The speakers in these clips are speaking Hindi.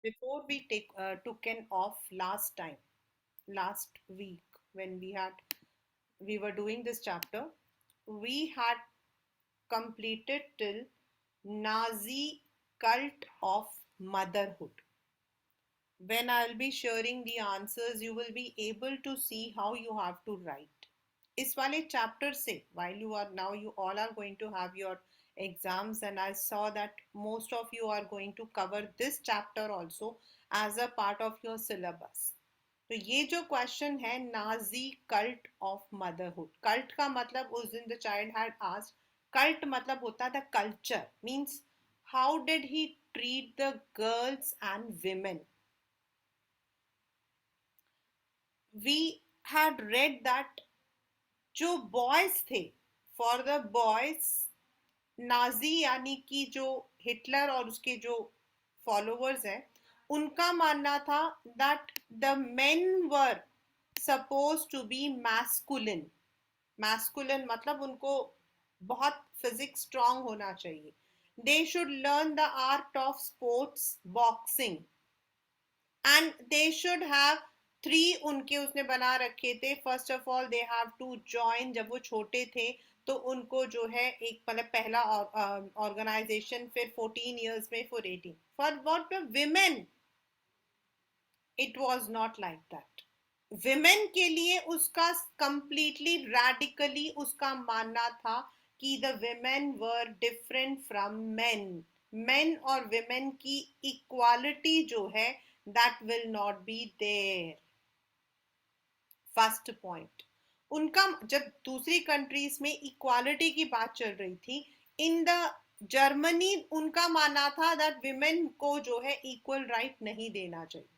before we took an off last week when we were doing this chapter, we had completed till Nazi cult of motherhood. When I'll be sharing the answers, you will be able to see how you have to write. इस वाले chapter से, while you all are going to have your exams, and I saw that most of you are going to cover this chapter also as a part of your syllabus. तो ये जो क्वेश्चन है, Nazi cult of motherhood. Cult का मतलब, उस दिन the child had asked, cult मतलब होता था culture, means how did he treat the girls and women. We had read that जो बॉयज थे, फॉर द बॉयज, नाजी यानी कि जो हिटलर और उसके जो फॉलोअर्स हैं, उनका मानना था that the men were suppose to be masculine. Masculine मतलब उनको बहुत फिजिक्स स्ट्रांग होना चाहिए. They should learn the art of sports, boxing, and they should have three, उनके उसने बना रखे थे. First of all they have to join, जब वो छोटे थे तो उनको जो है एक मतलब पहला ऑर्गेनाइजेशन, फिर 14 इयर्स में, for 18. For what women it was not like that. Women के लिए उसका कंप्लीटली रैडिकली उसका मानना था कि the women were different from men. Men और विमेन की इक्वालिटी जो है, that will not be there. First point. उनका जब दूसरी कंट्रीज में इक्वालिटी की बात चल रही थी, इन द जर्मनी उनका मानना था दैट विमेन को जो है इक्वल राइट नहीं देना चाहिए.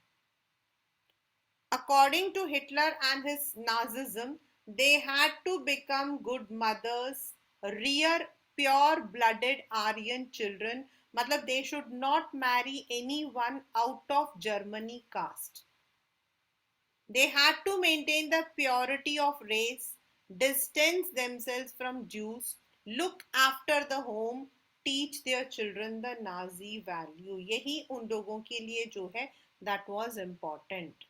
According to Hitler and his Nazism, they had to become good mothers, rear pure-blooded Aryan children. मतलब they should not marry anyone out of Germany caste. They had to maintain the purity of race, distance themselves from Jews, look after the home, teach their children the Nazi value. यही उन लोगों के लिए जो है that was important.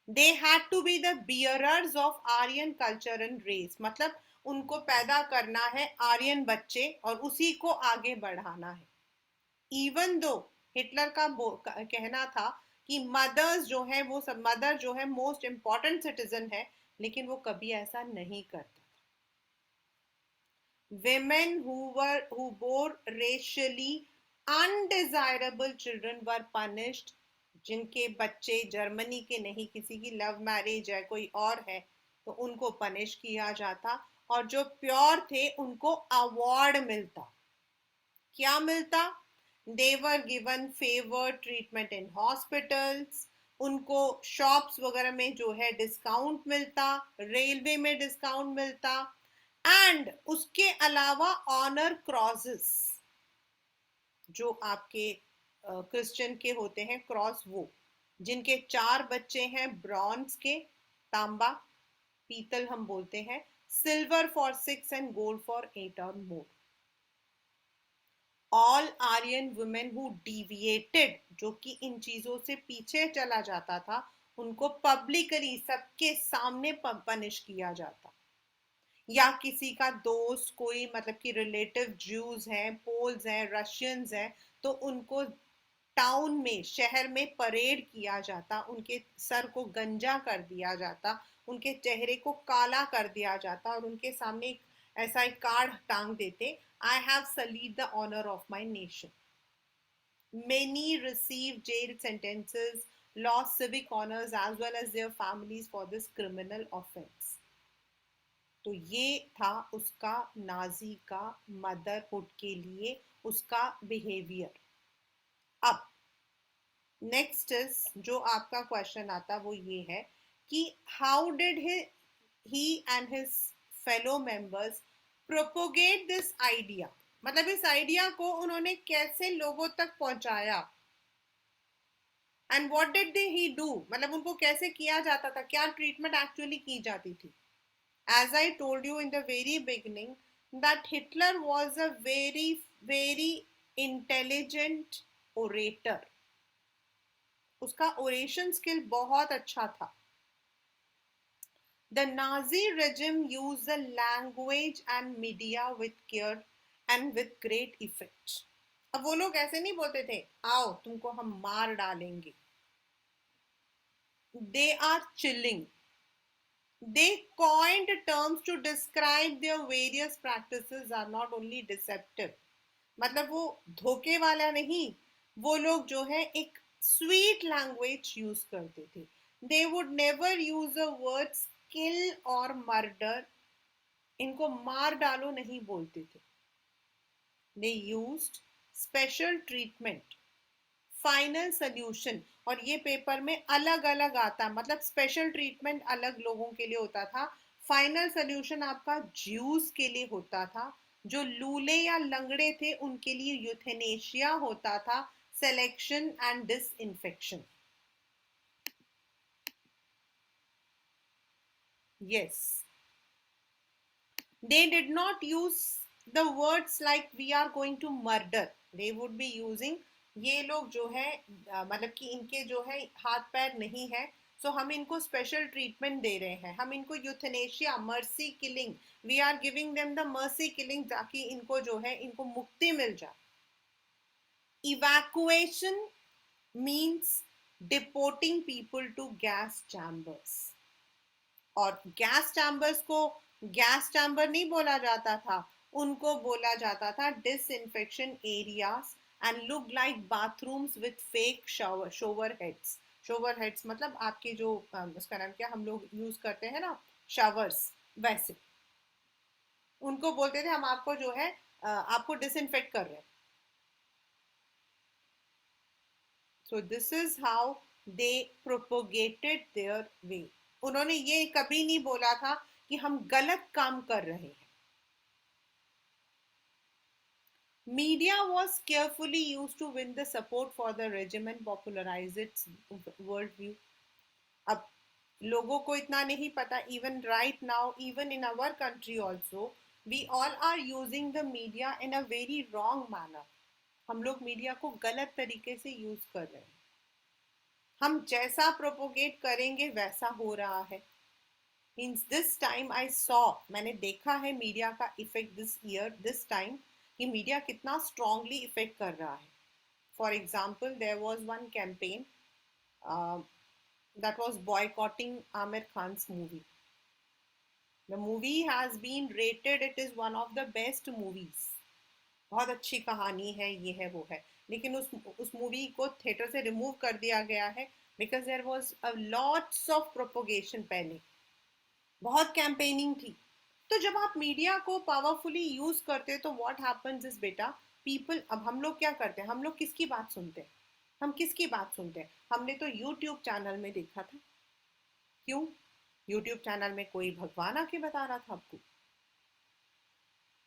They had to be the bearers of Aryan culture and race. मतलब उनको पैदा करना है आर्यन बच्चे और उसी को आगे बढ़ाना है. इवन दो हिटलर का कहना था कि मदर्स जो है, वो सब मदर जो है मोस्ट इंपॉर्टेंट सिटीजन है, लेकिन वो कभी ऐसा नहीं करता. Women who bore racially undesirable children were punished. जिनके बच्चे जर्मनी के नहीं, किसी की लव मैरिज है, कोई और है, तो उनको पनिश किया जाता. और जो प्योर थे उनको अवार्ड मिलता. क्या मिलता? They were given favour treatment in hospitals. उनको शॉप्स वगैरह में जो है डिस्काउंट मिलता, रेलवे में डिस्काउंट मिलता, एंड उसके अलावा ऑनर क्रॉसेस, जो आपके क्रिश्चियन के होते हैं क्रॉस, वो जिनके 4 बच्चे हैं ब्रॉन्ज के, तांबा पीतल हम बोलते हैं, silver for 6 and gold for 8 or more. All Aryan women who deviated, जो कि इन चीजों से पीछे चला जाता था, उनको पब्लिकली सबके सामने पनिश किया जाता. या किसी का दोस्त कोई मतलब कि रिलेटिव ज्यूज हैं, पोल्स हैं, रशियंस हैं, तो उनको टाउन में, शहर में परेड किया जाता, उनके सर को गंजा कर दिया जाता, उनके चेहरे को काला कर दिया जाता और उनके सामने एक ऐसा एक कार्ड टांग देते, I have saluted the honour of my nation. Many received jail sentences, lost civic honors as well as their families for this criminal offense. तो ये था उसका नाजी का मदरहुड के लिए उसका बिहेवियर. अब नेक्स्ट इज जो आपका क्वेश्चन आता वो ये है कि how did he and his fellow members propagate this idea. मतलब इस आइडिया को उन्होंने कैसे लोगों तक पहुंचाया. And what did they he do, मतलब उनको कैसे किया जाता था, क्या ट्रीटमेंट एक्चुअली की जाती थी. As I told you in the very beginning, that Hitler was a very, very intelligent orator. उसका ओरेशन स्किल बहुत अच्छा था. The Nazi regime used the language and media with care and with great effect. अब वो लोग ऐसे नहीं बोलते थे आओ तुमको हम मार डालेंगे. They are chilling. They coined terms to describe their various practices are not only deceptive. मतलब वो धोखे वाला नहीं, वो लोग जो है एक स्वीट लैंग्वेज यूज करते थे. They would never use a words kill or murder. इनको मार डालो नहीं बोलते थे. They used special treatment, final solution. और ये पेपर में अलग अलग आता है, मतलब स्पेशल ट्रीटमेंट अलग लोगों के लिए होता था, फाइनल सोल्यूशन आपका ज्यूस के लिए होता था, जो लूले या लंगड़े थे उनके लिए यूथेनेशिया होता था, selection and disinfection. Yes, they did not use the words like we are going to murder. They would be using, ये लोग जो है मतलब कि इनके जो है हाथ पैर नहीं है, सो हम इनको स्पेशल ट्रीटमेंट दे रहे हैं, हम इनको euthanasia, mercy killing, we are giving them the mercy killing, ताकि इनको जो है इनको मुक्ति मिल जाए. Evacuation means deporting people to gas chambers. और गैस चैम्बर्स को गैस चैम्बर नहीं बोला जाता था, उनको बोला जाता था disinfection areas and look like bathrooms with fake shower heads. Shower heads मतलब आपके जो उसका नाम क्या हम लोग यूज करते हैं ना, शावर्स, वैसे उनको बोलते थे हम आपको जो है आपको डिसइंफेक्ट कर रहे हैं. So this is how they propagated their way. उन्होंने ये कभी नहीं बोला था कि हम गलत काम कर रहे हैं. Media was carefully used to win the support for the regime and popularize its worldview. अब लोगों को इतना नहीं पता, even right now, even in our country also, we all are using the media in a very wrong manner. हम लोग मीडिया को गलत तरीके से यूज कर रहे हैं. हम जैसा प्रोपोगेट करेंगे वैसा हो रहा है. Means this time I saw, मैंने देखा है मीडिया का effect this year, this time, कि मीडिया कितना स्ट्रांगली इफेक्ट कर रहा है. For example there was one campaign that was boycotting Amir Khan's movie. The movie has been rated, it is one of the best movies. बहुत अच्छी कहानी है, ये है वो है, लेकिन उस मूवी को थिएटर से रिमूव कर दिया गया है because there was a lots of propagation. पहले बहुत कैंपेनिंग थी. तो जब आप मीडिया को पावरफुली यूज करते हो तो व्हाट हैपेंस इज बेटा, पीपल, अब हम लोग क्या करते हैं, हम लोग किसकी बात सुनते हैं, हम किसकी बात सुनते हैं, हमने तो यूट्यूब चैनल में देखा था. क्यों? यूट्यूब चैनल में कोई भगवान आके बता रहा था आपको.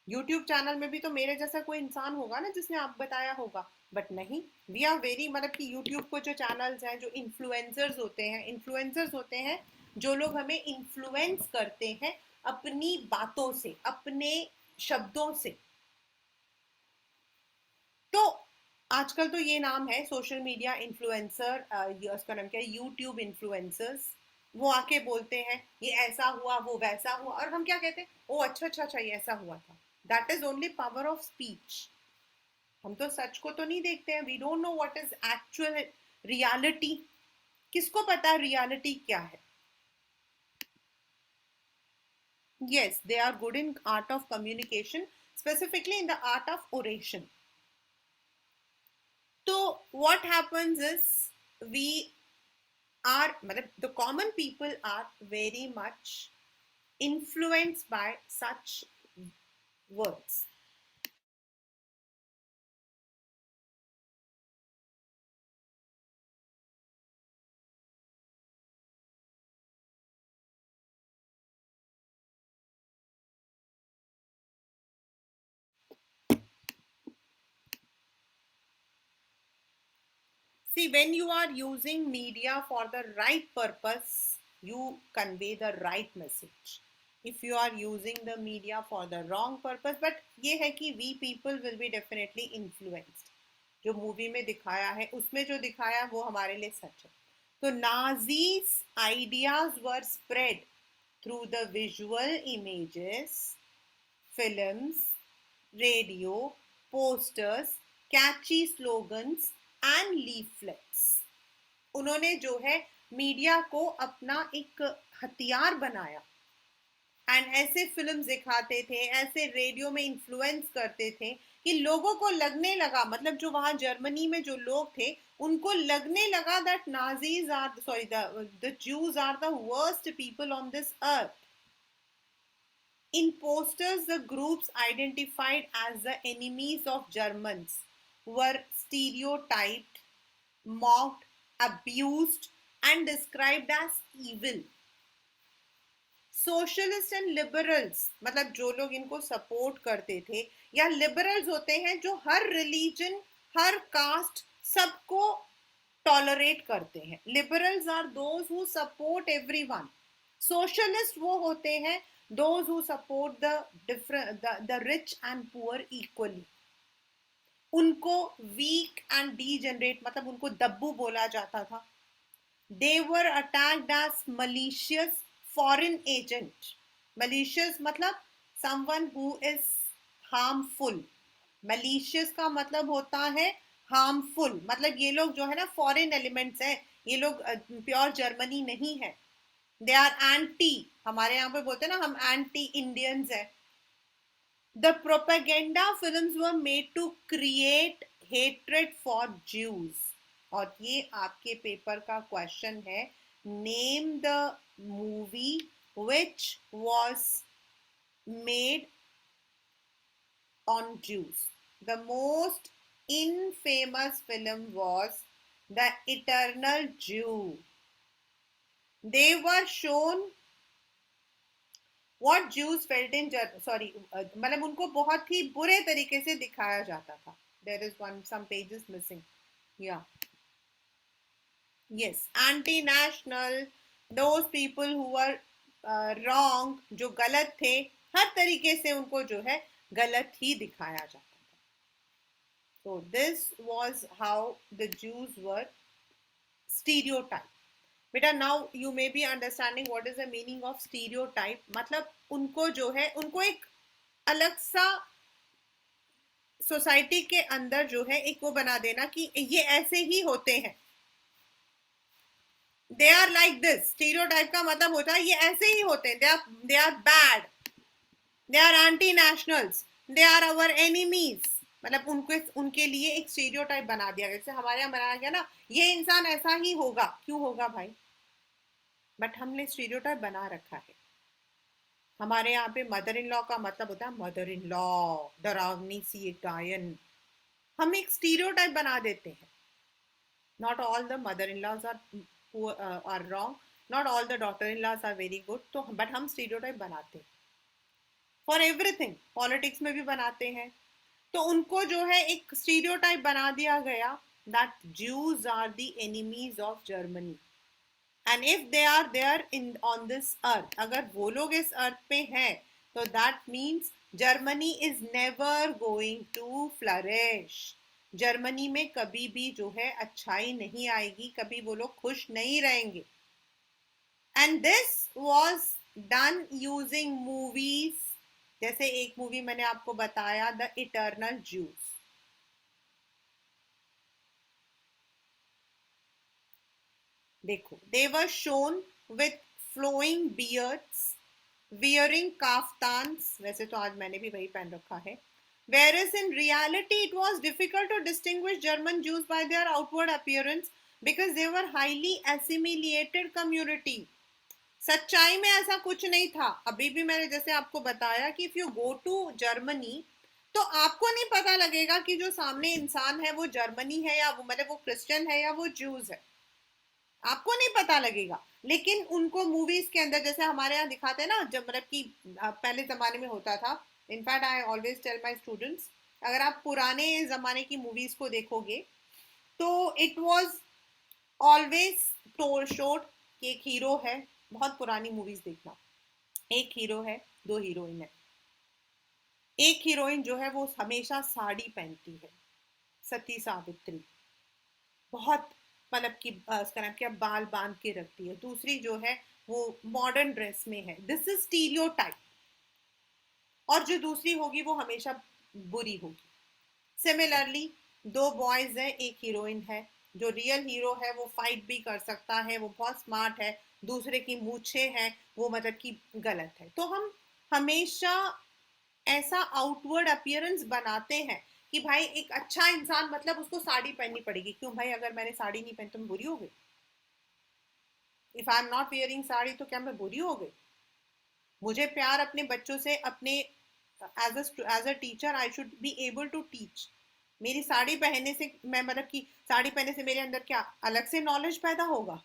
यूट्यूब चैनल में भी तो मेरे जैसा कोई इंसान होगा ना जिसने आप बताया होगा, बट नहीं. वी आर वेरी, मतलब कि यूट्यूब को जो चैनल्स हैं, जो इन्फ्लुएंसर्स होते हैं, इन्फ्लुएंसर्स होते हैं जो लोग हमें इन्फ्लुएंस करते हैं अपनी बातों से, अपने शब्दों से. तो आजकल तो ये नाम है सोशल मीडिया इन्फ्लुएंसर, उसका नाम क्या है, यूट्यूब इन्फ्लुएंसर्स. वो आके बोलते हैं ये ऐसा हुआ, वो वैसा हुआ, और हम क्या कहते हैं, ओ अच्छा अच्छा अच्छा ये ऐसा हुआ था. That is only power of speech. हम तो सच को तो नहीं देखते हैं. We don't know what is actual reality. किसको पता है रियलिटी क्या है? yes, they are good in art of communication, specifically in the art of oration. So what happens is we are, the common people are very much influenced by such words. See, when you are using media for the right purpose, you convey the right message. If you are using the media for the wrong purpose, but ये है कि we people will be definitely influenced. जो मूवी में दिखाया है, उसमें जो दिखाया वो हमारे लिए सच है. तो Nazis ideas were spread through the visual images, films, radio, posters, catchy slogans and leaflets. उन्होंने जो है मीडिया को अपना एक हथियार बनाया एंड ऐसे फिल्म दिखाते थे, ऐसे रेडियो में इन्फ्लुएंस करते थे कि लोगों को लगने लगा, मतलब जो वहां जर्मनी में जो लोग थे उनको लगने लगा that Nazis are sorry the Jews are the worst people on this earth. In posters, the groups identified as the enemies of Germans were stereotyped, mocked, abused, and described as evil. Socialist and liberals, मतलब जो लोग इनको सपोर्ट करते थे, या लिबरल्स होते हैं जो हर रिलीजन, हर कास्ट, सबको टॉलरेट करते हैं. Liberals are those who support everyone. Socialist वो होते हैं those who support the rich and poor equally. उनको weak and degenerate, मतलब उनको दब्बू बोला जाता था. They were attacked as malicious foreign agent. Malicious मतलब someone who is harmful. Malicious का मतलब होता है harmful, मतलब ये लोग जो है ना foreign elements हैं, ये लोग प्योर जर्मनी नहीं है. दे आर एंटी, हमारे यहाँ पे बोलते हैं ना हम एंटी इंडियंस है. The propaganda films were made to create hatred for Jews. और ये आपके पेपर का क्वेश्चन है. Name the movie which was made on Jews. The most infamous film was The Eternal Jew. They were shown what Jews felt in मतलब उनको बहुत ही बुरे तरीके से दिखाया जाता था. There is some pages missing. Yeah. Yes, anti-national, those people who were wrong, जो गलत थे, हर तरीके से उनको जो है गलत ही दिखाया जाता था. So this was how the Jews were stereotyped. बेटा now you may be understanding what is the meaning of stereotype. मतलब उनको जो है, उनको एक अलग सा सोसाइटी के अंदर जो है एक वो बना देना कि ये ऐसे ही होते हैं. They are like this. Stereotype का मतलब होता है ये ऐसे ही होते हैं. They are bad, they are anti nationals, they are our enemies. मतलब उनके लिए एक स्टीरियोटाइप बना दिया गया. जैसे हमारे यहाँ बनाया गया ना, ये इंसान ऐसा ही होगा. क्यों होगा भाई? बट हमने स्टीरियोटाइप बना रखा है. हमारे यहाँ पे मदर इन लॉ का मतलब होता है मदर इन लॉ, डरावनी सी एक डायन. हम एक स्टीरियोटाइप बना देते हैं. Not all the mother in laws are wrong, not all the daughter in laws are very good. तो बट हम स्टीरियोटाइप बनाते हैं फॉर एवरीथिंग. पॉलिटिक्स में भी बनाते हैं. तो उनको जो है एक स्टीरियोटाइप बना दिया गया that Jews are the enemies of Germany. And if they are there on this earth, अगर वो लोग इस अर्थ पे हैं, तो that means Germany is never going to flourish. Germany में कभी भी जो है अच्छाई नहीं आएगी, कभी वो लोग खुश नहीं रहेंगे. And this was done using movies. जैसे एक मूवी मैंने आपको बताया, The Eternal Jews. देखो, they were shown with flowing beards, wearing kaftans. वैसे तो आज मैंने भी वही पहन रखा है. Whereas in reality it was difficult to distinguish German Jews by their outward appearance because they were highly assimilated community. सच्चाई में ऐसा कुछ नहीं था. अभी भी मैंने जैसे आपको बताया कि if you go to Germany, तो आपको नहीं पता लगेगा कि जो सामने इंसान है वो जर्मनी है या वो मतलब वो क्रिश्चियन है या वो ज्यूज है. आपको नहीं पता लगेगा. लेकिन उनको मूवीज के अंदर जैसे हमारे यहाँ दिखाते हैं ना, जब मतलब कि पहले जमाने में होता था. In fact I always tell my students, अगर आप पुराने जमाने की मूवीज को देखोगे तो इट वाज ऑलवेज शोड कि एक हीरो है. बहुत पुरानी मूवीज देखना, एक हीरो है, दो हीरोइन है. एक हीरोइन जो है वो हमेशा साड़ी पहनती है, सती सावित्री, बहुत मतलब कि उसका नाम क्या, बाल बांध के रखती है। दूसरी जो है वो मॉडर्न ड्रेस में है। This is stereotype. और जो दूसरी होगी वो हमेशा बुरी होगी। सिमिलरली दो बॉयज हैं, एक हीरोइन है। जो रियल हीरो है वो फाइट भी कर सकता है, वो बहुत स्मार्ट है। दूसरे की मूछें हैं, वो मतलब कि गलत है। तो हम हमेशा ऐसा आउटवर्ड अपीयरेंस बनाते हैं कि भाई एक अच्छा इंसान मतलब उसको साड़ी पहननी पड़ेगी। क्यों भाई, अगर मैंने साड़ी नहीं पहनी तो मैं बुरी हो गई? If I am not wearing sari तो क्या मैं बुरी हो गई? मुझे प्यार अपने बच्चों से, अपने as a teacher I should be able to teach. मेरी साड़ी पहनने से मैं मतलब कि साड़ी पहनने से मेरे अंदर क्या अलग से नॉलेज पैदा होगा?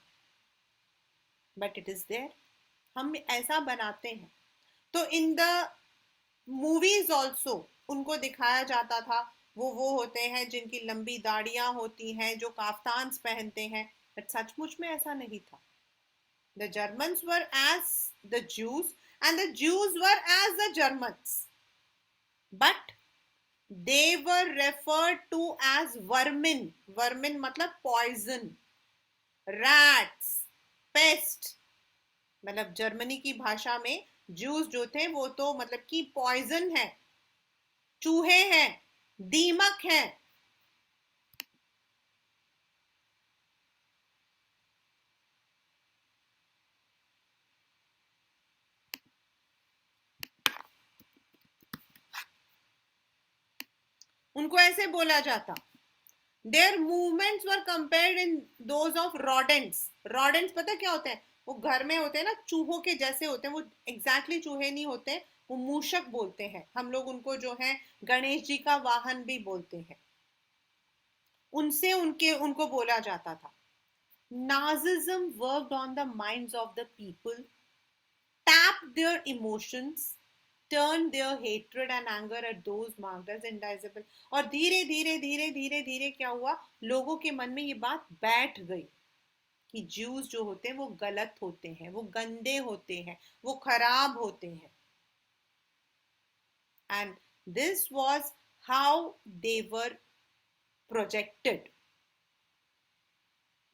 But it is there. हम ऐसा बनाते हैं। तो इन द मूवीज ऑल्सो उनको दिखाया जाता था, वो होते हैं जिनकी लंबी दाढ़ियां होती हैं, जो काफ्तान्स पहनते हैं। बट सचमुच में ऐसा नहीं था। The Germans were as the Jews, and the Jews were as the Germans. But they were referred to as vermin. Vermin मतलब poison, rats, pest। मतलब जर्मनी की भाषा में जूस जो थे वो तो मतलब कि पॉइजन है, चूहे हैं, दीमक हैं। उनको ऐसे बोला जाता। Their movements were compared in those of rodents. Rodents पता क्या होते हैं? वो घर में होते हैं ना, चूहों के जैसे होते हैं। वो एग्जैक्टली चूहे नहीं होते, वो मूषक बोलते हैं हम लोग उनको, जो है गणेश जी का वाहन भी बोलते हैं। उनसे उनके उनको बोला जाता था। Nazism worked on the minds of the people, tapped their emotions, turned their hatred and anger at those marked as indivisible। और धीरे धीरे धीरे धीरे धीरे क्या हुआ, लोगों के मन में ये बात बैठ गई कि ज्यूज जो होते हैं वो गलत होते हैं, वो गंदे होते हैं, वो खराब होते हैं। And this was how they were projected.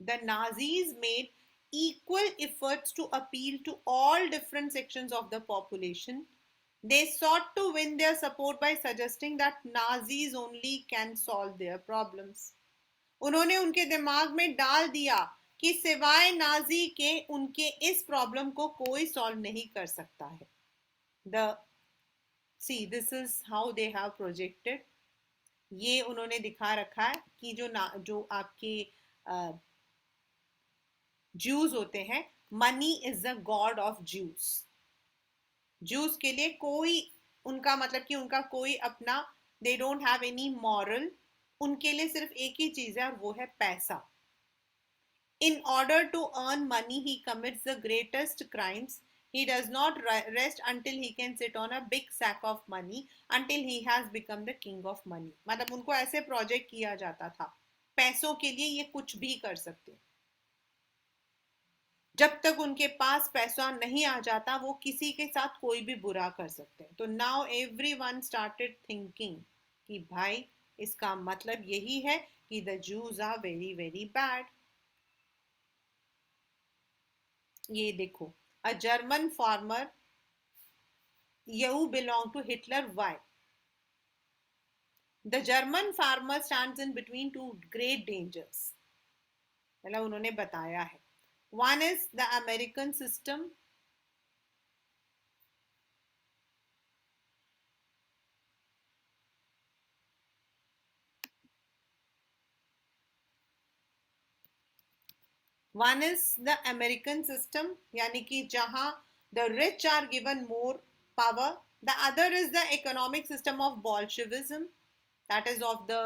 The Nazis made equal efforts to appeal to all different sections of the population. They sought to win their support by suggesting that Nazis only can solve their problems. उन्होंने उनके दिमाग में डाल दिया कि सिवाय नाजी के उनके इस प्रॉब्लम को कोई सॉल्व नहीं कर सकता है। The see this is how they have projected. ये उन्होंने दिखा रखा है कि जो आपके ज्यूज होते हैं, money is the God of juice. Juice के लिए कोई उनका मतलब कि उनका कोई अपना, they don't have any moral. उनके लिए सिर्फ एक ही चीज है और वो है पैसा। In order to earn money he commits the greatest crimes. He does not rest until he can sit on a big sack of money until he has become the king of money। मतलब उनको ऐसे प्रोजेक्ट किया जाता था, पैसों के लिए ये कुछ भी कर सकते। जब तक उनके पास पैसा नहीं आ जाता वो किसी के साथ कोई भी बुरा कर सकते हैं। तो नाउ एवरीवन स्टार्टेड थिंकिंग कि भाई इसका मतलब यही है कि the Jews are very very bad. ये देखो, a German farmer, you belong to Hitler, why? The German farmer stands in between two great dangers. मतलब उन्होंने बताया है, one is the American system. One is the American system, यानी कि जहां the rich are given more power. The other is the economic system of bolshevism, that is of the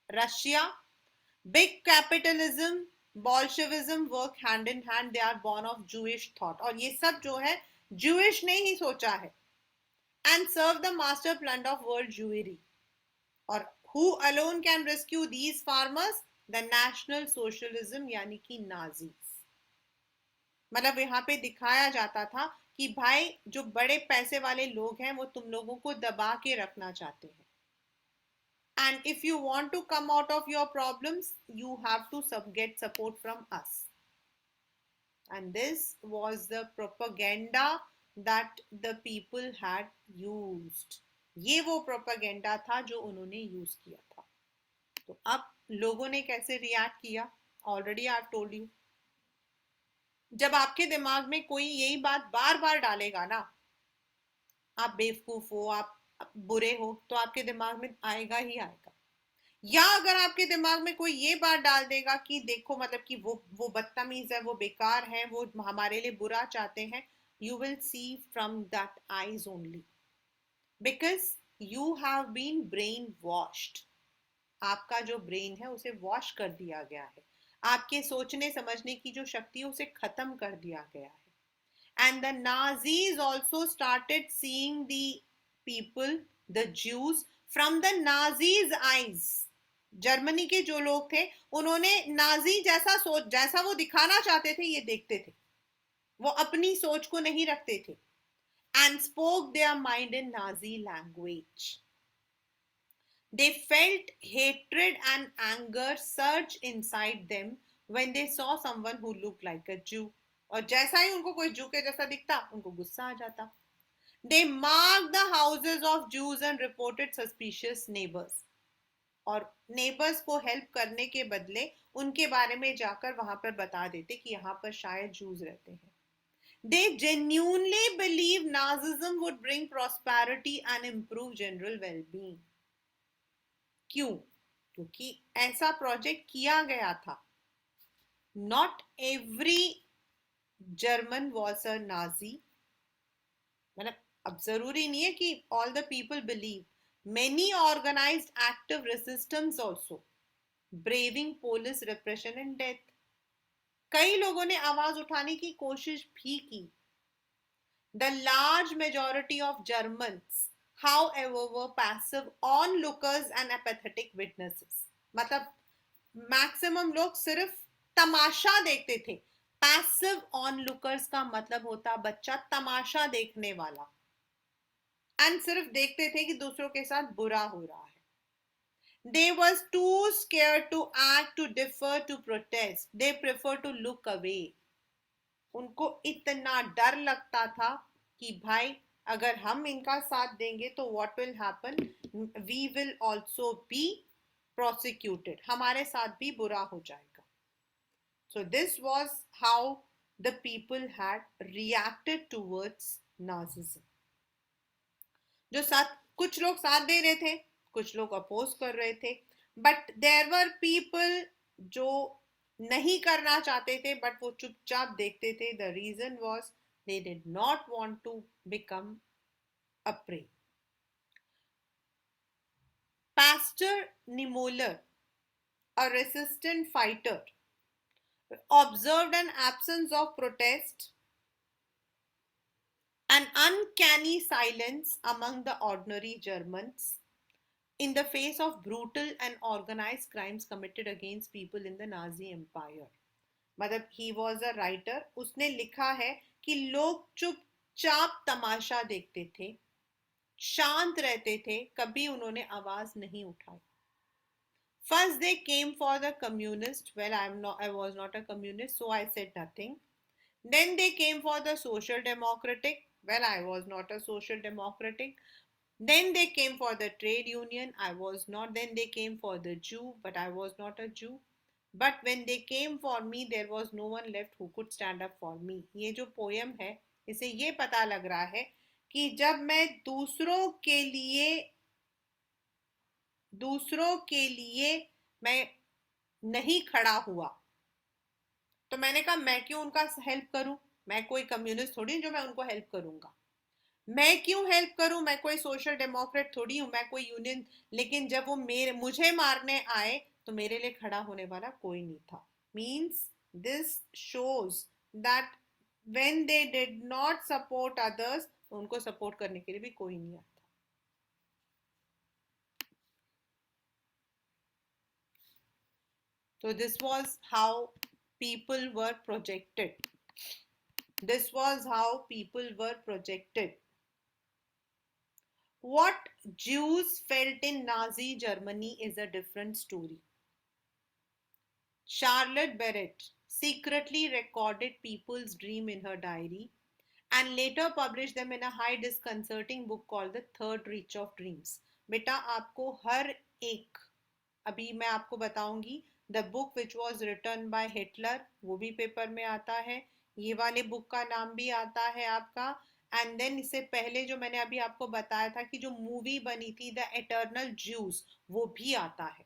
Russia। Big capitalism, bolshevism work hand in hand, they are born of Jewish thought। और ये सब जो है Jewish ने ही सोचा है। And serve the master plan of world Jewry। और who alone can rescue these farmers? The national socialism, यानी कि नाजीज। मतलब यहाँ पे दिखाया जाता था कि भाई जो बड़े पैसे वाले लोग हैं वो तुम लोगों को दबा के रखना चाहते हैं। And if you want to come out of your problems, you have to get support from us. And this was the propaganda that the people had used. ये वो प्रोपागेंडा था जो उन्होंने यूज किया था. तो अब लोगों ने कैसे रिएक्ट किया, ऑलरेडी आई टोल्ड यू. जब आपके दिमाग में कोई यही बात बार बार डालेगा ना, आप बेवकूफ हो, आप बुरे हो, तो आपके दिमाग में आएगा ही आएगा. या अगर आपके दिमाग में कोई ये बात डाल देगा कि देखो मतलब कि वो बदतमीज है, वो बेकार है, वो हमारे लिए बुरा चाहते हैं, you will see from that eyes only, because you have been brain washed. आपका जो ब्रेन है उसे वॉश कर दिया गया है. आपके सोचने समझने की जो शक्ति है उसे खत्म कर दिया गया है. And the Nazis also started seeing the people, the Jews, from the Nazis' eyes. Germany के जो लोग थे उन्होंने नाजी जैसा सोच, जैसा वो दिखाना चाहते थे ये देखते थे, वो अपनी सोच को नहीं रखते थे. And spoke their mind in Nazi language. They felt hatred and anger surge inside them when they saw someone who looked like a Jew. और जैसा ही उनको कोई जू के जैसा दिखता उनको गुस्सा आ जाता. They marked the houses of Jews and reported suspicious neighbors. और नेबर्स को हेल्प करने के बदले उनके बारे में जाकर वहां पर बता देते कि यहाँ पर शायद जूस रहते हैं. They genuinely believe Nazism would bring prosperity and improve general well-being. क्यों? क्योंकि ऐसा प्रोजेक्ट किया गया था. Not every German was a Nazi. मतलब अब जरूरी नहीं है कि all the people believe. Many organised active resistance also, braving police repression and death. कई लोगों ने आवाज उठाने की कोशिश भी की. The large majority of Germans however were passive onlookers and apathetic witnesses. मतलब मैक्सिमम लोग सिर्फ तमाशा देखते थे. पैसिव ऑनलुकर्स का मतलब होता बच्चा तमाशा देखने वाला, एंड सिर्फ देखते थे कि दूसरों के साथ बुरा हो रहा है. They was too scared to act, to differ, to protest. They prefer to look away. उनको इतना डर लगता था कि भाई अगर हम इनका साथ देंगे तो what will happen? We will also be prosecuted. हमारे साथ भी बुरा हो जाएगा. So this was how the people had reacted towards Nazism. जो साथ कुछ लोग साथ दे रहे थे, कुछ लोग अपोज कर रहे थे, बट देयर वर पीपल जो नहीं करना चाहते थे बट वो चुपचाप देखते थे. The reason was they did not want to become a prey. Pastor Niemöller, a resistant fighter, observed an absence of protest, an uncanny silence among the ordinary Germans in the face of brutal and organized crimes committed against people in the Nazi Empire. मतलब he was a writer. उसने लिखा है कि लोग चुपचाप तमाशा देखते थे, शांत रहते थे, कभी उन्होंने आवाज नहीं उठाई. First they came for the communist. Well, I was not a communist, so I said nothing. Then they came for the social democratic. Well, I was not a social democratic. Then they came for the trade union. I was not. Then they came for the Jew, but I was not a Jew. But when they came for me, there was no one left who could stand up for me. ये जो पोयम है, इसे ये पता लग रहा है कि जब मैं दूसरों के लिए मैं नहीं खड़ा हुआ तो मैंने कहा मैं क्यों उनका हेल्प करूं. मैं कोई कम्युनिस्ट थोड़ी जो मैं उनको हेल्प करूंगा. मैं क्यों हेल्प करूं, मैं कोई सोशल डेमोक्रेट थोड़ी हूं, मैं कोई यूनियन. लेकिन जब वो मुझे मारने आए तो मेरे लिए खड़ा होने वाला कोई नहीं था. Means this shows that when they did not support others, तो उनको सपोर्ट करने के लिए भी कोई नहीं आता. So this was how people were projected. This was how people were projected. What Jews felt in Nazi Germany is a different story. Charlotte Barrett secretly recorded people's dream in her diary and later published them in a high disconcerting book called The Third Reach of Dreams. बेटा आपको हर एक, अभी मैं आपको बताऊंगी, the book which was written by Hitler, वो भी पेपर में आता है, ये वाले बुक का नाम भी आता है आपका, एंड देन इससे पहले जो मैंने अभी आपको बताया था कि जो मूवी बनी थी द एटर्नल ज्यूस, वो भी आता है।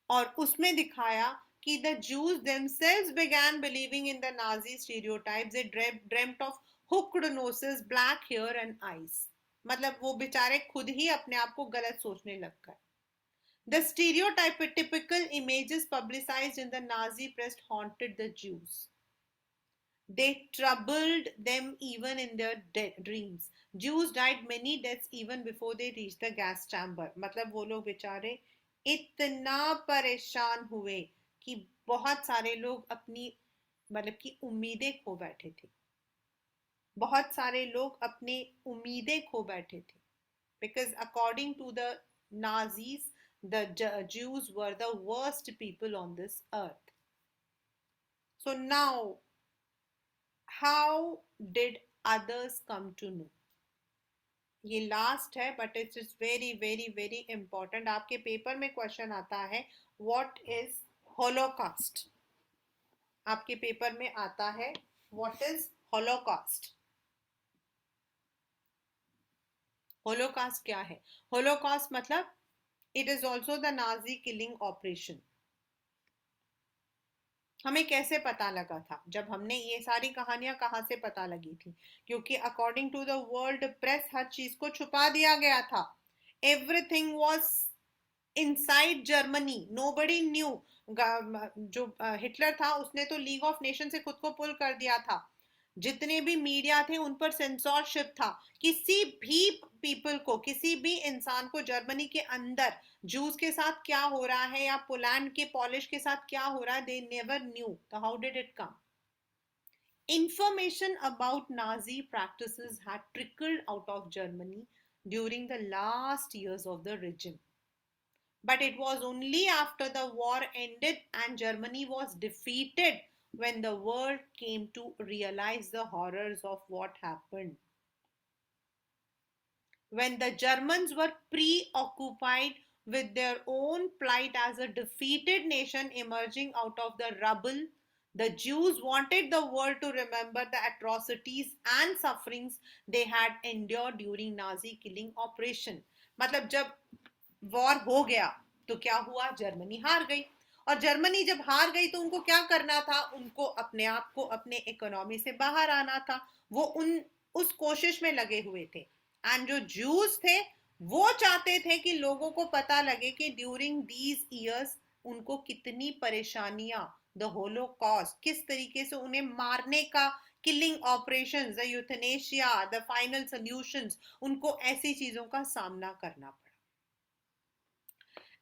और उसमें दिखाया कि the Jews themselves began believing in the Nazi stereotypes. They dreamt of hooked noses, black hair and eyes. मतलब वो बेचारे खुद ही अपने आप को गलत सोचने लग गए। The stereotypical images publicized in the Nazi press haunted the Jews. They troubled them even in their dreams. Jews died many deaths even before they reached the gas chamber. मतलब वो लोग बेचारे इतना परेशान हुए कि बहुत सारे लोग अपनी मतलब कि उम्मीदें खो बैठे थे। बहुत सारे लोग अपने उम्मीदें खो बैठे थे। Because according to the Nazis, the Jews were the worst people on this earth. So now, how did others come to know? ये लास्ट है but it is very very very important. आपके पेपर में क्वेश्चन आता है व्हाट इज होलोकॉस्ट। आपके पेपर में आता है व्हाट इज होलोकॉस्ट। होलोकॉस्ट क्या है? होलोकॉस्ट मतलब it is also the Nazi killing operation. हमें कैसे पता लगा था? जब हमने ये सारी कहानियां कहाँ से पता लगी थी? क्योंकि according to the world press हर चीज को छुपा दिया गया था। Everything was inside Germany, nobody knew. जो हिटलर था उसने तो लीग ऑफ नेशन से खुद को पुल कर दिया था। जितने भी मीडिया थे उन पर सेंसरशिप था। किसी भी पीपल को, किसी भी इंसान को जर्मनी के अंदर जूस के साथ क्या हो रहा है या पोलैंड के पॉलिश के साथ क्या हो रहा है, दे नेवर न्यू। तो how did it come? Information about Nazi practices had trickled out of Germany during the last years of the regime. But it was only after the war ended and Germany was defeated when the world came to realize the horrors of what happened. When the Germans were preoccupied with their own plight as a defeated nation emerging out of the rubble, the Jews wanted the world to remember the atrocities and sufferings they had endured during Nazi killing operation. मतलब जब वॉर हो गया तो क्या हुआ? जर्मनी हार गई। और जर्मनी जब हार गई तो उनको क्या करना था? उनको अपने आप को अपने इकोनॉमी से बाहर आना था। वो उस कोशिश में लगे हुए थे। एंड जो जूस थे वो चाहते थे कि लोगों को पता लगे कि ड्यूरिंग दीज ईयर्स उनको कितनी परेशानियां, द होलोकॉस्ट, किस तरीके से उन्हें मारने का, killing operations, the euthanasia, the final solutions, उनको ऐसी चीजों का सामना करना पड़ा।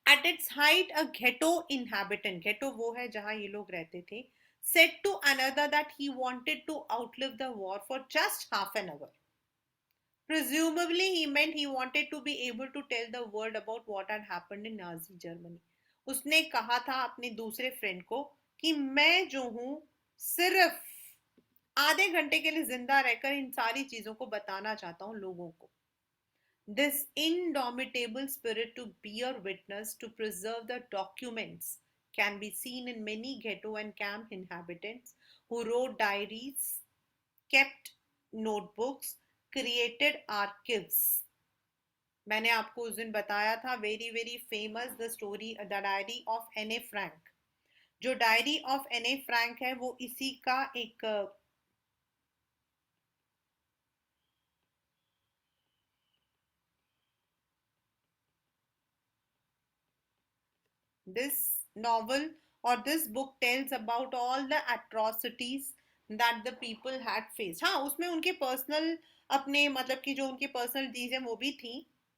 At its height, a ghetto inhabitant, ghetto वो है जहाँ ये लोग रहते थे, said to another that he wanted to outlive the war for just half an hour. Presumably, he meant he wanted to be able to tell the world about what had happened in Nazi Germany. उसने कहा था अपने दूसरे फ्रेंड को कि मैं जो हूँ सिर्फ आधे घंटे के लिए जिंदा रहकर इन सारी चीजों को बताना चाहता हूँ लोगों को। This indomitable spirit to bear witness, to preserve the documents, can be seen in many ghetto and camp inhabitants who wrote diaries, kept notebooks, created archives. मैंने आपको उस दिन बताया था very very famous the story the diary of Anne Frank. जो diary of Anne Frank है वो इसी का एक this novel or this book tells about all the atrocities that the people had faced. हाँ, उसमें उनके पर्सनल अपने मतलब कि जो उनके पर्सनल चीजें वो भी थी,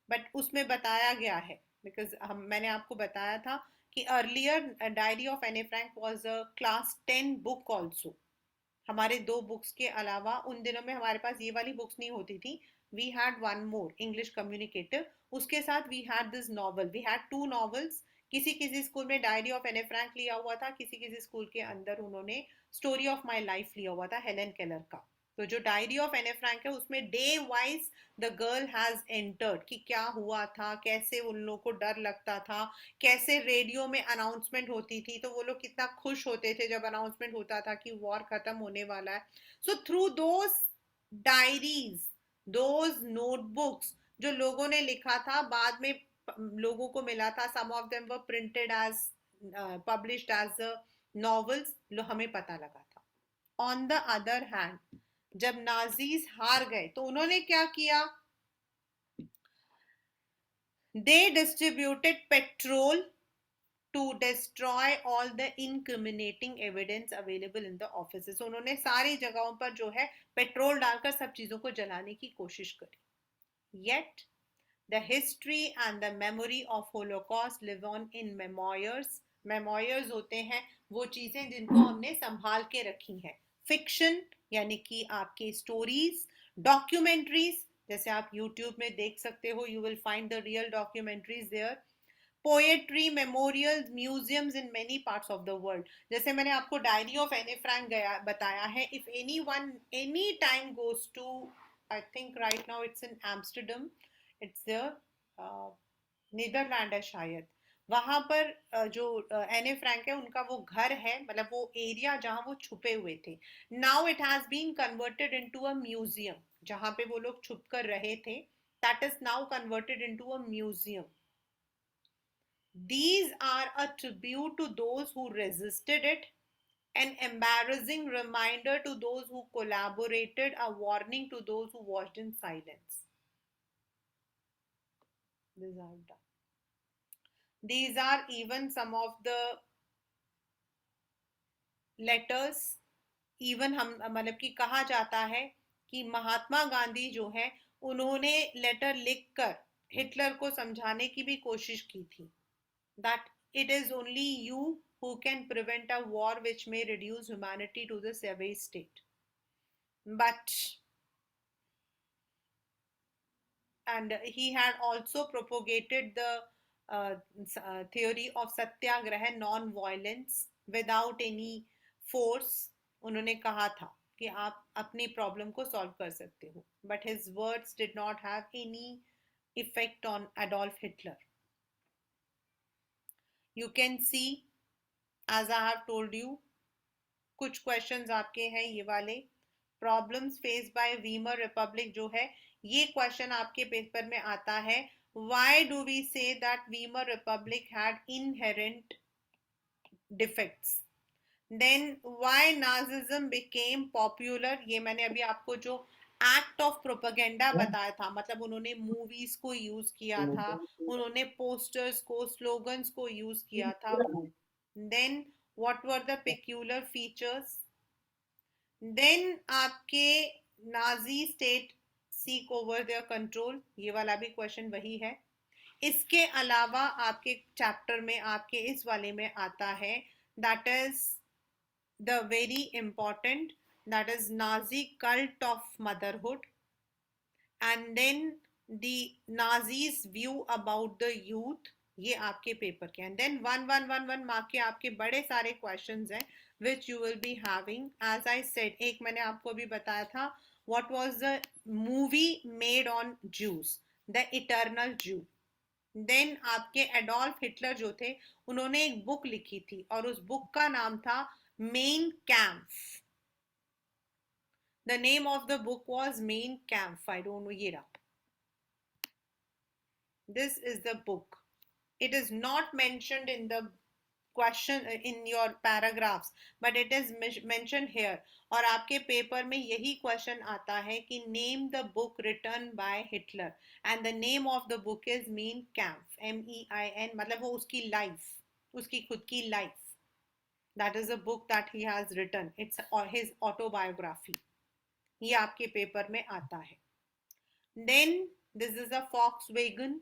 बट उसमें बताया गया है बिकॉज मैंने आपको बताया था कि earlier diary of Anne Frank was a class 10 book also. हमारे 2 बुक्स के अलावा उन दिनों में हमारे पास ये वाली बुक्स नहीं होती थी, we had one more English communicative, उसके साथ we had this novel, we had two novels. किसी किसी स्कूल में डायरी ऑफ एने फ्रैंक लिया हुआ था, किसी किसी स्कूल के अंदर उन्होंने स्टोरी ऑफ माई लाइफ लिया हुआ था हेलन केलर का। तो जो डायरी ऑफ एने फ्रैंक है उसमें day wise the girl has entered कि क्या हुआ था, कैसे उन लोगों को डर लगता था, कैसे रेडियो में अनाउंसमेंट होती थी तो वो लोग कितना खुश होते थे जब अनाउंसमेंट होता था कि वॉर खत्म होने वाला है। So through those diaries, those notebooks जो लोगों ने लिखा था, बाद में लोगों को मिला था, some of them were printed as published as novels, हमें पता लगा था। ऑन द अदर हैंड, जब नाजीज हार गए तो उन्होंने क्या किया, they distributed petrol to destroy all the incriminating evidence available in the offices. उन्होंने सारी जगहों पर जो है पेट्रोल डालकर सब चीजों को जलाने की कोशिश करी। Yet the history and the memory of Holocaust live on in memoirs. Memoirs होते हैं वो चीजें जिनको हमने संभाल के रखी हैं। फिक्शन यानी कि आपके स्टोरीज, डॉक्यूमेंट्रीज जैसे आप यूट्यूब में देख सकते हो, you will find the real documentaries there. Poetry, memorials, museums in many parts of the world. जैसे मैंने आपको डायरी ऑफ एने फ्रैंक बताया है, if any one any time goes to, I think right now it's in Amsterdam, it's Netherland है शायद, वहां पर जो एने फ्रैंक है उनका वो घर है, मतलब वो एरिया जहां वो छुपे हुए थे, now it has been converted into a museum. जहां पे वो लोग छुप कर रहे थे, that is now converted into a museum. These are a tribute to those who resisted it, an embarrassing reminder to those who collaborated, a warning to those who watched in silence. These are done. These are even some of the letters. Even हम मतलब कि कहा जाता है कि महात्मा गांधी जो है उन्होंने लेटर लिखकर हिटलर को समझाने की भी कोशिश की थी, that it is only you who can prevent a war which may reduce humanity to the savage state. But, and he had also propagated the theory of satyagraha, non-violence without any force. उन्होंने कहा था कि आप अपनी प्रॉब्लम को सॉल्व कर सकते हो, but his words did not have any effect on Adolf Hitler. You can see, as I have told you, कुछ क्वेश्चंस आपके हैं ये वाले। Problems face by Weimar Republic जो है, ये क्वेश्चन आपके पेपर में आता है। Why do we say that Weimar Republic had inherent defects? Then why Nazism became popular? ये मैंने अभी आपको जो एक्ट ऑफ प्रोपेगेंडा बताया था, मतलब उन्होंने मूवीज को यूज किया था, उन्होंने पोस्टर्स को, स्लोगन्स को यूज किया था वो। Then what were the peculiar features? Then आपके Nazi state seek over their control, ये वाला भी क्वेश्चन वही है। इसके अलावा आपके चैप्टर में, आपके इस वाले में आता है, that is the very important, that is Nazi cult of motherhood, and then the Nazis view about the youth, ये आपके पेपर के। एंड देन 1 1 1 1 मार्क के आपके बड़े सारे क्वेश्चंस हैं which you will be having. As I said, एक मैंने आपको अभी बताया था, what was the movie made on Jews? The Eternal Jew. Then आपके एडोल्फ हिटलर जो थे उन्होंने एक बुक लिखी थी और उस बुक का नाम था main camp. The name of the book was Mein Kampf. I don't know, ये रहा, this is the book. It is not mentioned in the question in your paragraphs, but it is mention here. और आपके पेपर में यही क्वेश्चन आता है कि name the book written by Hitler, and the name of the book is Mein Kampf, MEIN, मतलब वो उसकी लाइफ, उसकी खुद की life, that is a book that he has written, it's his autobiography, ये आपके पेपर में आता है। Then this is a Volkswagen.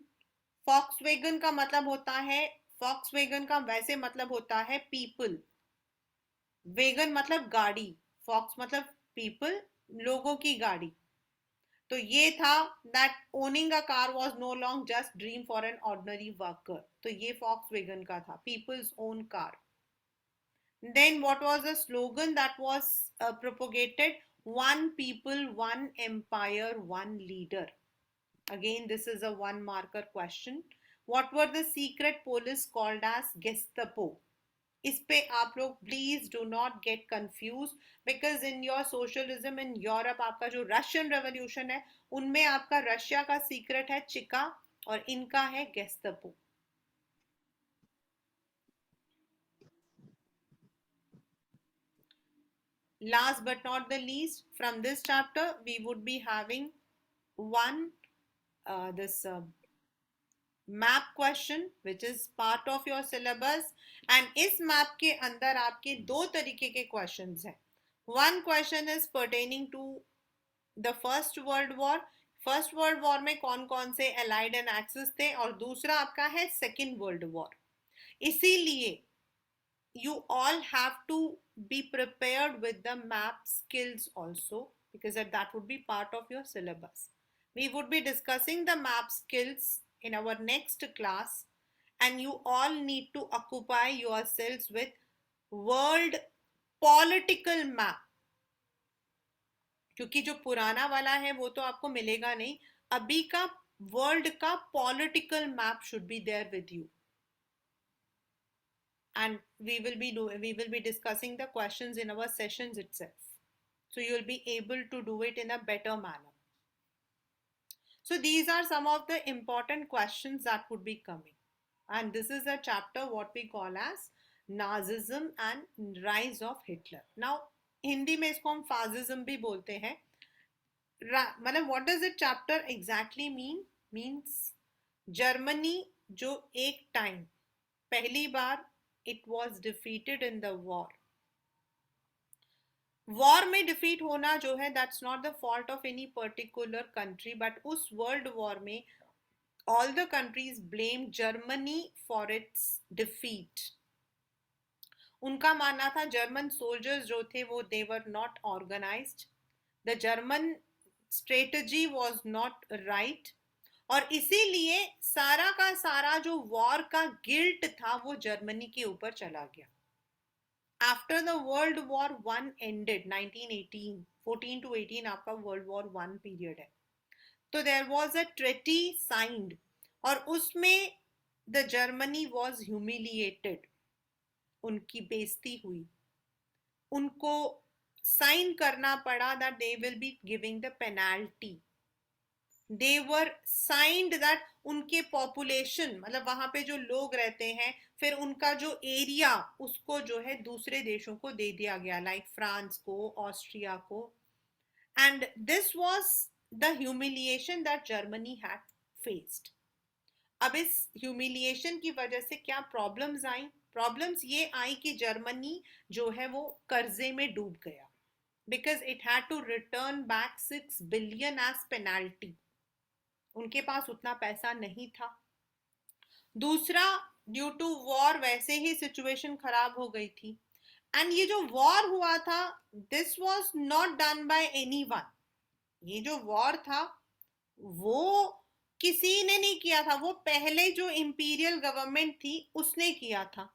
Volkswagen का मतलब होता है, फॉक्सवैगन का वैसे मतलब होता है पीपल, वैगन मतलब गाड़ी, फॉक्स मतलब पीपल, लोगों की गाड़ी। तो ये था that owning a car was no longer just dream for an ordinary worker. तो ये Volkswagen का था, people's own car. Then what was the slogan that was propagated? One people, one empire, one leader. Again, this is a one marker question. What were the secret police called as Gestapo? इस पे आप लोग please do not get confuse, because in your socialism in Europe आपका जो रशियन रेवोल्यूशन है उनमें आपका रशिया का सीक्रेट है चिका और इनका है गेस्टपो. Last but not the least, from this chapter we would be having one this map question which is part of your syllabus, and इस map के अंदर आपके दो तरीके के questions हैं. One question is pertaining to the first world war. First world war में कौन कौन से एलाइड एंड एक्सिस थे, और दूसरा आपका है सेकेंड वर्ल्ड वॉर. इसीलिए you all have to be prepared with the map skills also, because that would be part of your syllabus. We would be discussing the map skills in our next class, and you all need to occupy yourselves with world political map, क्योंकि जो पुराना वाला है वो तो आपको मिलेगा नहीं. अभी का वर्ल्ड का political map should be there with you, and we will be discussing the questions in our sessions itself, so you will be able to do it in a better manner. So these are some of the important questions that would be coming, and this is a chapter what we call as Nazism and rise of Hitler. Now Hindi में इसको हम फासिज्म भी बोलते हैं. मतलब what does the chapter exactly mean? Means Germany जो एक टाइम पहली बार it was defeated in the war. War में डिफीट होना जो है that's not the fault of any particular country, but उस वर्ल्ड वॉर में all the countries blame Germany for its defeat. उनका मानना था जर्मन सोल्जर्स जो थे वो they were not organised, the German strategy was not right, और इसीलिए सारा का सारा जो वॉर का गिल्ट था वो जर्मनी के ऊपर चला गया. After the World War One ended 1918, 14 to 18 आपका World War One period है, तो there was a treaty signed, और उसमें the Germany was humiliated, उनकी बेइज्जती हुई, उनको साइन करना पड़ा that they will be giving the penalty. They were signed that उनके पॉपुलेशन मतलब वहां पे जो लोग रहते हैं फिर उनका जो एरिया उसको जो है दूसरे देशों को दे दिया गया, लाइक फ्रांस को, ऑस्ट्रिया को. And this was the humiliation that Germany had faced. अब इस ह्यूमिलिएशन की वजह से क्या प्रॉब्लम्स आई? प्रॉब्लम्स ये आई कि जर्मनी जो है वो कर्जे में डूब गया, because it had to return back 6 billion as penalty. उनके पास उतना पैसा नहीं था. दूसरा, ड्यू टू वॉर वैसे ही सिचुएशन खराब हो गई थी, एंड ये जो वॉर हुआ था this was not done by anyone. ये जो वॉर था वो किसी ने नहीं किया था, वो पहले जो इंपीरियल गवर्नमेंट थी उसने किया था.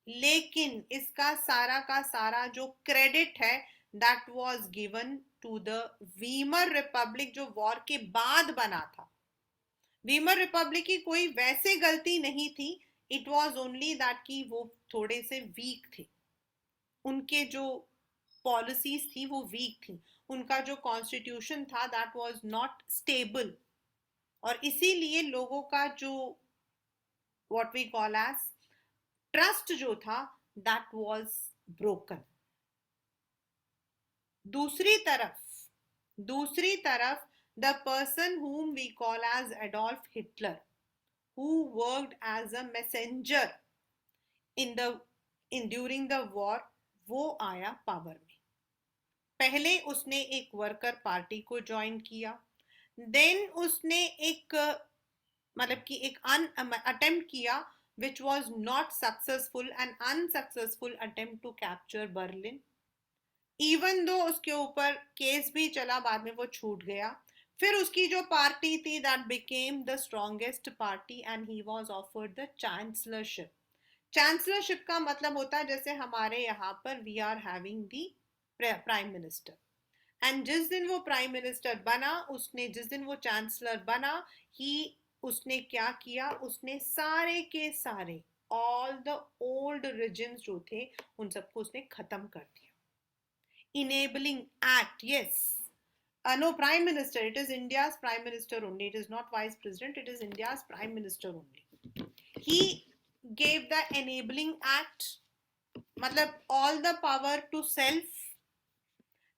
लेकिन इसका सारा का सारा जो क्रेडिट है that was given to the Weimar Republic, जो वॉर के बाद बना था. वीमर रिपब्लिक की कोई वैसे गलती नहीं थी, इट वाज ओनली दैट कि वो थोड़े से वीक थे, उनके जो पॉलिसीज थी वो वीक थी, उनका जो कॉन्स्टिट्यूशन था दैट वाज नॉट स्टेबल, और इसीलिए लोगों का जो what we call as trust जो था दैट वाज ब्रोकन. दूसरी तरफ the person whom we call as Adolf Hitler, who worked as a messenger during the war, वो आया पावर में. पहले उसने एक वर्कर पार्टी को ज्वाइन किया, देन उसने एक मतलब कि एक अटेम्प्ट किया which was not successful, an unsuccessful attempt to capture Berlin. Even though उसके ऊपर केस भी चला, बाद में वो छूट गया। फिर उसकी जो पार्टी थी, that became the strongest party and he was offered the chancellorship. Chancellorship का मतलब होता है जैसे हमारे यहाँ पर we are having the prime minister. And जिस दिन वो प्राइम मिनिस्टर बना, उसने जिस दिन वो चांसलर बना, ही उसने क्या किया, उसने सारे के सारे ऑल द ओल्ड रिजिम्स जो थे उन सबको उसने खत्म कर दिया। Enabling act, yes. No, prime minister, it is India's prime minister only, it is not vice president, it is India's prime minister only. He gave the enabling act, मतलब all the power to self.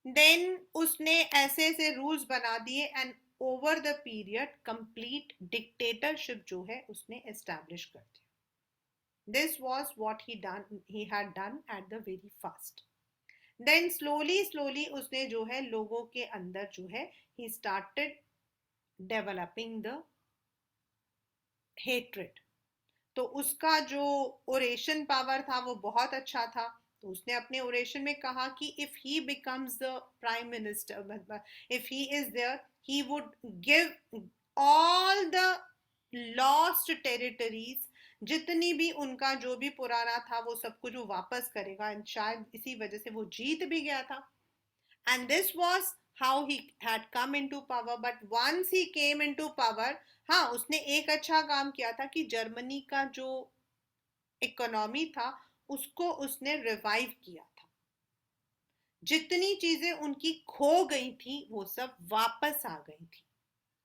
Then उसने ऐसे ऐसे रूल्स बना दिए and over the period complete dictatorship जो है उसने एस्टैब्लिश कर दिया. This was what he had done at the very first. Then slowly उसने जो है लोगों के अंदर जो है he started developing the hatred. तो उसका जो ओरेशन पावर था वो बहुत अच्छा था. तो उसने अपने ओरेशन में कहा कि if he becomes the prime minister, if he is there, he would give all the lost territories, जितनी भी उनका जो भी पुराना था वो सब कुछ वो वापस करेगा. एंड शायद इसी वजह से वो जीत भी गया था. And this was how he had come into power. But once he came into power, हाँ उसने एक अच्छा काम किया था कि जर्मनी का जो इकोनॉमी था उसको उसने रिवाइव किया था. जितनी चीजें उनकी खो गई थी वो सब वापस आ गई थी.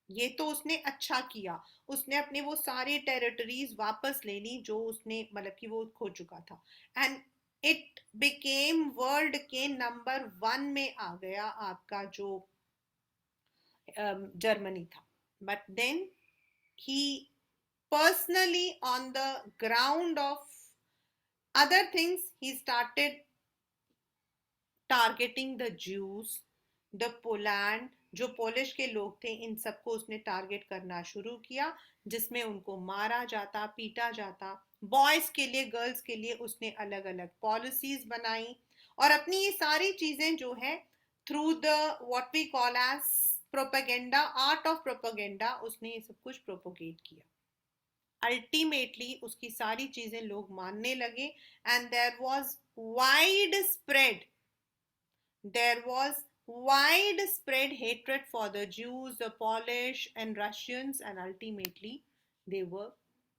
ये तो उसने अच्छा किया. उसने अपने वो सारे टेरिटरीज वापस ले ली जो उसने मतलब कि वो खो चुका था. एंड इट बिकेम वर्ल्ड के नंबर 1 में आ गया आपका जो जर्मनी था. But then he personally on the ground of other things he started targeting the Jews, the Poland, जो पोलिश के लोग थे इन सबको उसने टारगेट करना शुरू किया, जिसमें उनको मारा जाता, पीटा जाता. बॉयज के लिए, गर्ल्स के लिए उसने अलग अलग पॉलिसीज बनाई. और अपनी ये सारी चीजें जो है through the what we call as propaganda, art of propaganda, उसने ये सब कुछ प्रोपोगेट किया. अल्टीमेटली उसकी सारी चीजें लोग मानने लगे. And there was widespread hatred for the Jews, the Polish and Russians, and ultimately they were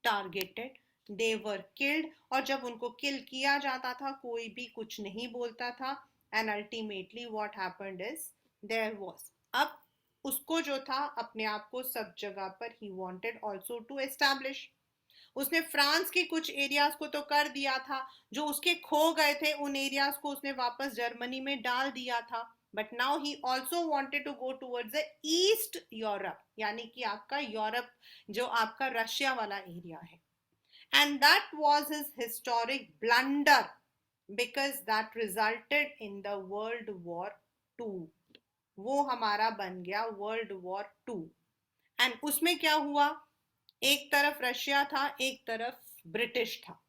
targeted, they were killed. और जब उनको किल किया जाता था कोई भी कुछ नहीं बोलता था. and ultimately what happened is there was, अब उसको जो था अपने आप को सब जगह पर he wanted also to establish. उसने फ्रांस के कुछ एरियाज को तो कर दिया था, जो उसके खो गए थे उन एरियाज को उसने वापस जर्मनी में डाल दिया था. But now he also wanted to go towards the East Europe, यानी कि आपका यूरोप जो आपका रशिया वाला एरिया है. And that was his historic blunder because that resulted in the world war 2. वो हमारा बन गया वर्ल्ड वॉर 2. एंड उसमें क्या हुआ, एक तरफ रशिया था, एक तरफ ब्रिटिश था.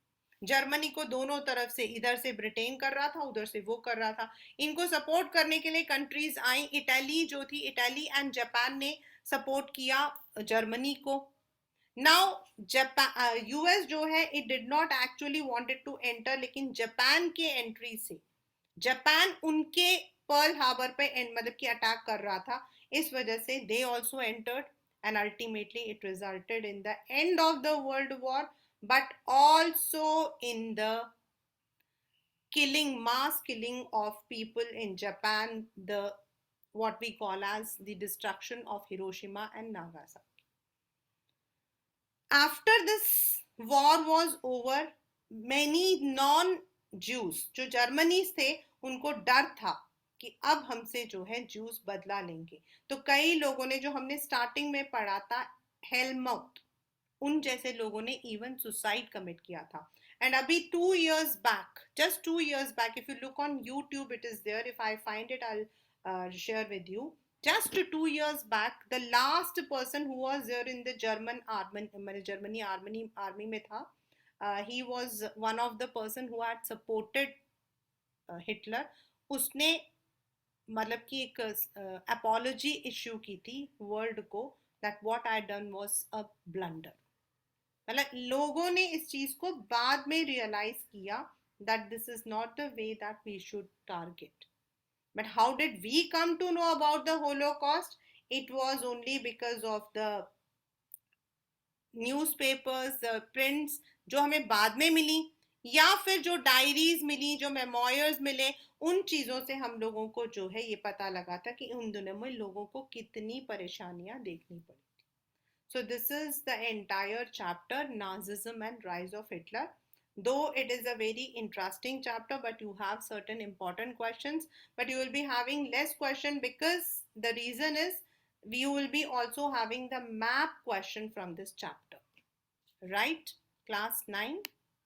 जर्मनी को दोनों तरफ से, इधर से ब्रिटेन कर रहा था, उधर से वो कर रहा था. इनको सपोर्ट करने के लिए कंट्रीज आई. इटली जो थी, इटली एंड जापान ने सपोर्ट किया जर्मनी को. नाउ जापान, यूएस जो है it did not actually wanted to enter, लेकिन जापान के एंट्री से जापान उनके पर्ल हार्बर पे मतलब कि अटैक कर रहा था, इस वजह से they also entered. And ultimately it resulted in the end of the world war, but also in the mass killing of people in Japan, the what we call as the destruction of Hiroshima and Nagasaki. After this war was over, many non-Jews जो जर्मनीज थे उनको डर था कि अब हमसे जो है जूस बदला लेंगे. तो कई लोगों ने, जो हमने स्टार्टिंग में पढ़ा था हेलमुट, उन जैसे लोगों ने इवन सुसाइड कमिट किया था. एंड अभी 2 years back, just 2 years back, if you look on YouTube it is there, if I find it I share with you. Just 2 years back, the last person who was there in the German army, Germany army में था, he was one of the person who had supported Hitler. उसने मतलब कि एक अपॉलॉजी इश्यू की थी वर्ल्ड को, that what I done was a blunder. मतलब लोगों ने इस चीज को बाद में रियलाइज किया that this is not the way that we should target. But how did we come to know about the Holocaust? It was only because of the newspapers, prints जो हमें बाद में मिली, या फिर जो डायरीज मिली, जो मेमोयर्स मिले, उन चीज़ों से हम लोगों को जो है ये पता लगा था कि उन दिनों में लोगों को कितनी परेशानियां देखनी पड़ी। So this is the entire chapter, Nazism and Rise of Hitler. Though it is a very interesting chapter, but you have certain important questions, but you will be having less question because the reason is we will be also having the map question from this chapter. Right? Class 9.